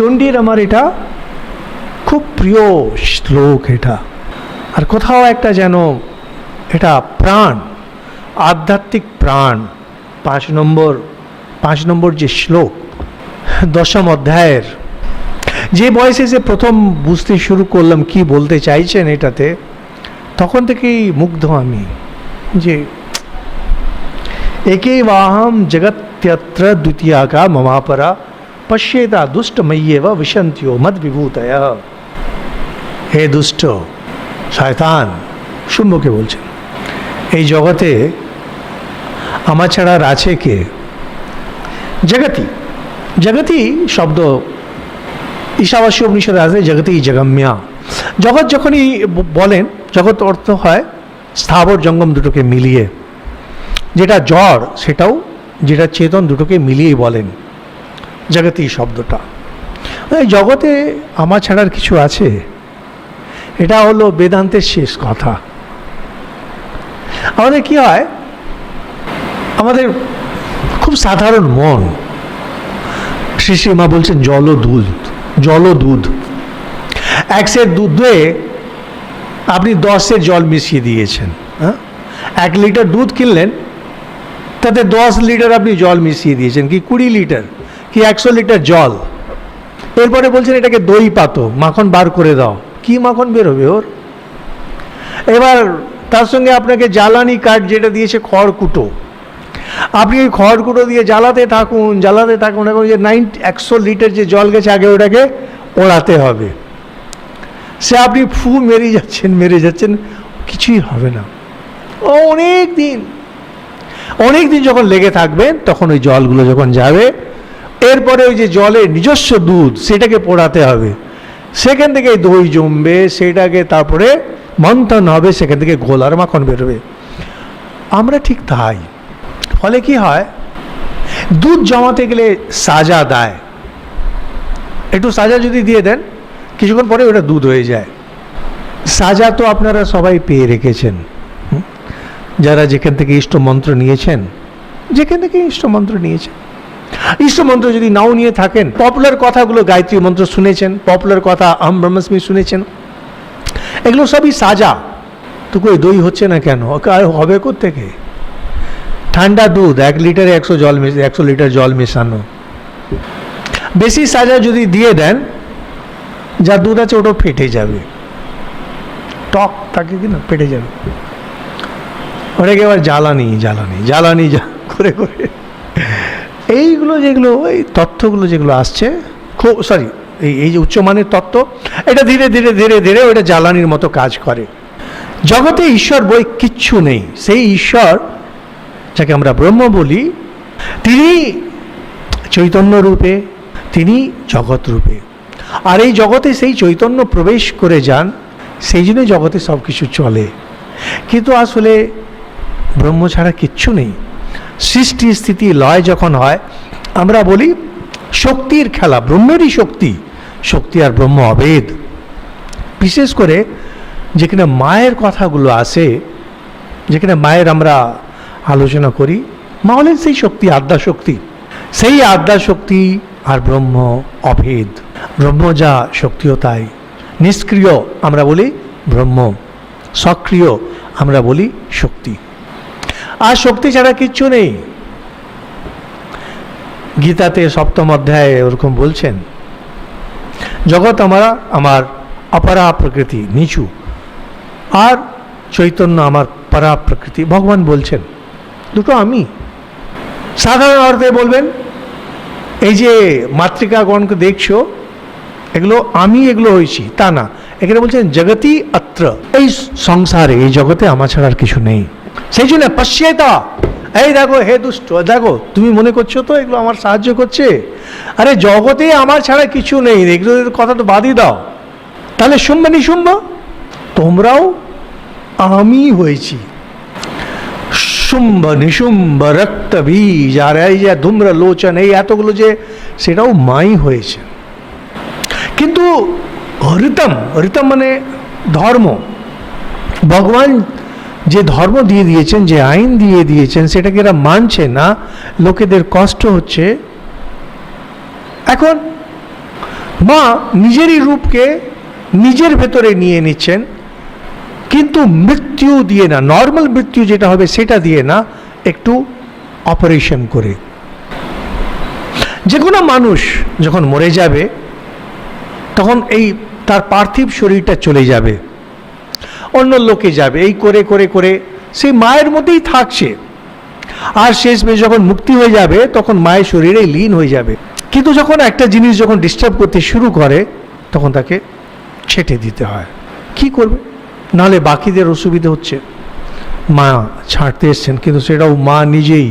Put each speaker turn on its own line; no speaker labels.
চণ্ডীর আমার এটা খুব প্রিয় শ্লোক এটা। আর কোথাও একটা যেন এটা প্রাণ, আধ্যাত্মিক প্রাণ। 5 নম্বর যে শ্লোক 10ম অধ্যায়ের, যে বয়সে যে প্রথম বুঝতে শুরু করলাম কি বলতে চাইছেন এটাতে, তখন থেকেই মুগ্ধ আমি যে একে বাহম জগত্যত্র দ্বিতীয়াকা মমাপরা পশ্যেতা দুষ্টময়্যেব বিশন্ত্यो মদ বিভূতয়। হে দুষ্ট শয়তান, শুম্ভকে বলছেন, এই জগতে আমার ছাড়া আর আছে কে? জগতি, জগতি শব্দ ঈশাবাস্য উপনিষদে আছে, জগতি জগম্যা। জগৎ যখনই বলেন, জগৎ অর্থ হয় স্থাবর জঙ্গম দুটোকে মিলিয়ে, যেটা জড় সেটাও, যেটা চেতন দুটোকে মিলিয়েই বলেন জগতি শব্দটা। এই জগতে আমার ছাড়ার কিছু আছে, এটা হলো বেদান্তের শেষ কথা। আমাদের কি হয়, আমাদের খুব সাধারণ মন। শ্রী শ্রীমা বলছেন জল ও দুধ, জল ও দুধ। 1 সের দুধে আপনি 10 সের জল মিশিয়ে দিয়েছেন। 1 লিটার দুধ কিনলেন, তাতে 10 লিটার আপনি জল মিশিয়ে দিয়েছেন, কি 20 লিটার কি 100 লিটার জল। এরপরে বলছেন এটাকে দই পাতো, মাখন বার করে দাও। কি মাখন বেরোবে ওর? এবার তার সঙ্গে আপনাকে জ্বালানি কাঠ যেটা দিয়েছে খড়কুটো, আপনি ওই খড়কুটো দিয়ে জ্বালাতে থাকুন, জ্বালাতে থাকুন। এখন যে 100 লিটার যে জল গেছে, আগে ওটাকে ওড়াতে হবে। সে আপনি ফু মেরে যাচ্ছেন, কিছুই হবে না। অনেক দিন যখন লেগে থাকবেন, তখন ওই জলগুলো যখন যাবে, এরপরে ওই যে জলের নিজস্ব দুধ সেটাকে পোড়াতে হবে, সেখান থেকে দই জমবে, সেটাকে তারপরে মন্থন হবে, সেখান থেকে ঘোল আর মাখন বেরোবে। আমরা ঠিক তাই। ফলে কি হয়, দুধ জমাতে গেলে সাজা দেয়, একটু সাজা যদি দিয়ে দেন, কিছুক্ষণ পরে ওটা দুধ হয়ে যায়। সাজা তো আপনারা সবাই পেয়ে রেখেছেন, যারা যেখান থেকে ইষ্ট মন্ত্র নিয়েছেন, ইষ্ট মন্ত্র যদি নাও নিয়ে থাকেন, পপুলার কথাগুলো, গায়ত্রী মন্ত্র শুনেছেন, পপুলার কথা আহম ব্রহ্মাস্মি শুনেছেন, এগুলো সবই সাজা। তো কই দই হচ্ছে না কেন? হবে কোত্থেকে? ঠান্ডা দুধ, 1 লিটারে 100 লিটার জল মেশানো। বেশি সাজা যদি দিয়ে দেন, যা দুধ আছে ওটাও ফেটে যাবে, টক থাকে কিনা, ফেটে যাবে। ওটাকে এবার জ্বালানি করে এইগুলো যেগুলো, এই তথ্যগুলো যেগুলো আসছে, খুব এই যে উচ্চমানের তত্ত্ব, এটা ধীরে ধীরে ওটা জ্বালানির মতো কাজ করে। জগতে ঈশ্বর বই কিচ্ছু নেই। সেই ঈশ্বর যাকে আমরা ব্রহ্ম বলি, তিনি চৈতন্য রূপে, তিনি জগৎ রূপে। আর এই জগতে সেই চৈতন্য প্রবেশ করে যান, সেই জন্য জগতে সব কিছু চলে। কিন্তু আসলে ব্রহ্ম ছাড়া কিচ্ছু নেই। সৃষ্টি স্থিতি লয় যখন হয়, আমরা বলি শক্তির খেলা, ব্রহ্মেরই শক্তি আর ব্রহ্ম অভেদ। বিশেষ করে যেখানে মায়ের কথাগুলো আসে, যেখানে মায়ের আমরা আলোচনা করি, মা হলেন সেই শক্তি, আদ্যাশক্তি। সেই আদ্যাশক্তি আর ব্রহ্ম অভেদ। ব্রহ্ম যা, শক্তিও তাই। নিষ্ক্রিয় আমরা বলি ব্রহ্ম, সক্রিয় আমরা বলি শক্তি। আর শক্তি ছাড়া কিচ্ছু নেই। গীতাতে 7ম অধ্যায়ে ওরকম বলছেন, জগৎ আমার অপরা প্রকৃতি, নিচু, আর চৈতন্য আমার পরা প্রকৃতি। ভগবান বলছেন দুটো আমি। সাধারণ অর্থে বলবেন, এই যে মাতৃকাগণকে দেখছো, এগুলো আমি, এগুলো হয়েছি তা না। এখানে বলছেন জগতি অত্র, এই সংসারে, এই জগতে আমার ছাড়া আর কিছু নেই। সেই জন্য পশ্যেতা, এই দেখো হে দুষ্ট, দেখো তুমি মনে করছো তো এগুলো আমার সাহায্য করছে, আরে জগতে আমার ছাড়া কিছু নেই, এগুলো কথা তো বাদই দাও। তাহলে শুনবো, তোমরাও আমি হয়েছি। শুম্ভ নিশুম্ভ রক্ত বীজ আর এই যে ধূম্র লোচন, এই এতগুলো যে, সেটাও মাই হয়েছে। কিন্তু ঋতম মানে ধর্ম। ভগবান যে ধর্ম দিয়ে দিয়েছেন, যে আইন দিয়ে দিয়েছেন, সেটাকে এরা মানছে না, লোকেদের কষ্ট হচ্ছে। এখন মা নিজেরই রূপকে নিজের ভেতরে নিয়ে নিচ্ছেন, কিন্তু মৃত্যু দিয়ে না, নর্মাল মৃত্যু যেটা হবে সেটা দিয়ে না, একটু অপারেশন করে। যে কোনো মানুষ যখন মরে যাবে তখন এই তার পার্থিব শরীরটা চলে যাবে, অন্য লোকে যাবে, এই করে করে করে সেই মায়ের মধ্যেই থাকছে, আর শেষমেশ যখন মুক্তি হয়ে যাবে তখন মায়ের শরীরে লীন হয়ে যাবে। কিন্তু যখন একটা জিনিস যখন ডিস্টার্ব করতে শুরু করে তখন তাকে ছেটে দিতে হয়। কি করবে, নাহলে বাকিদের অসুবিধা হচ্ছে। মা ছাড়তে এসছেন, কিন্তু সেটাও মা নিজেই